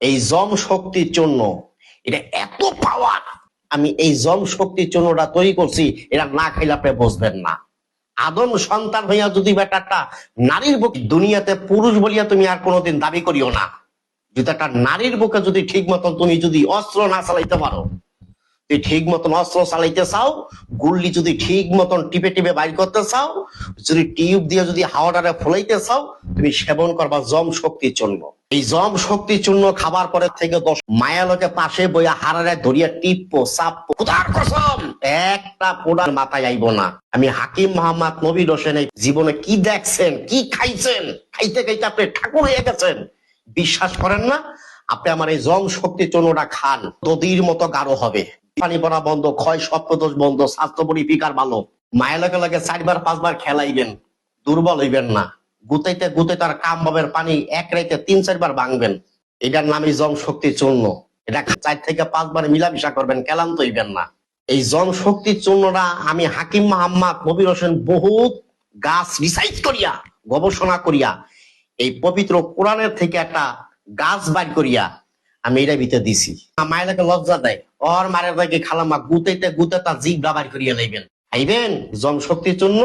এই জম শক্তির জন্য এটা এত পাওয়ার। আমি এই জম শক্তির জন্যটা তৈরি করছি, এটা না খাইলে আপনি বুঝবেন না। আদম সন্তান হইয়া যদি বেটাটা নারীর বুক, দুনিয়াতে পুরুষ বলিয়া তুমি আর কোনোদিন দাবি করিও না। যদি একটা নারীর বুকে যদি ঠিক মতন তুমি যদি অস্ত্র না চালাইতে পারো, তুই ঠিক মতন অস্ত্র চালাইতে চাও, গুল্লি যদি ঠিক মতন টিপে টিপে বাইর করতে চাও, যদি টিউব দিয়ে যদি হাওয়াটারে ফলাইতে চাও, তুমি সেবন করবা জম শক্তির জন্য। এই জম শক্তির জন্য খাবার পরে থেকে 10 মায়া লোকে পাশে বইয়া হারারে ধরিয়া টিপো চাপো, খোদার কসম একটা পোড়ার মাথায় আইব না। আমি হাকিম মোহাম্মদ নবীর হোসেন এই জীবনে কি দেখছেন, কি খাইছেন, খাইতে খাইতে আপনি ঠাকুর হয়ে গেছেন। বিশ্বাস করেন না? আপনি আমার এই জম শক্তির জন্যটা খান, দদির মতো গাঢ় হবে, পানি পড়া বন্ধ, ক্ষয় সপ্তদোষ বন্ধ, স্বাস্থ্য পরিপিকার ভালো। মায়া লাগে লাগে 4বার 5বার খেলাইবেন, দুর্বল হইবেন না। গুতাইতে গুতাইতে আর কাম বাবের পানি এক রাইতে 3-4বার ভাঙবেন। এটার নামই জম শক্তির চূর্ণ। এটা 4 থেকে 5 বার মিলামিশা করবেন, ক্লান্ত হইবেন না। এই জম শক্তির চূর্ণটা আমি হাকিম মোহাম্মদ নবীর হোসেন বহুত গাছ রিসার্চ করিয়া, গবেষণা করিয়া, এই পবিত্র কোরআনের থেকে একটা গাছ বাইর করিয়া আমি এটা ভিতরে দিছি। মায়েরাকে লজ্জা দেয়, ওর মায়ের ভাইকে খালামা গুতাইতে গুতাইতে জিভ বাবার করিয়া লইবেন, খাইবেন জম শক্তির জন্য।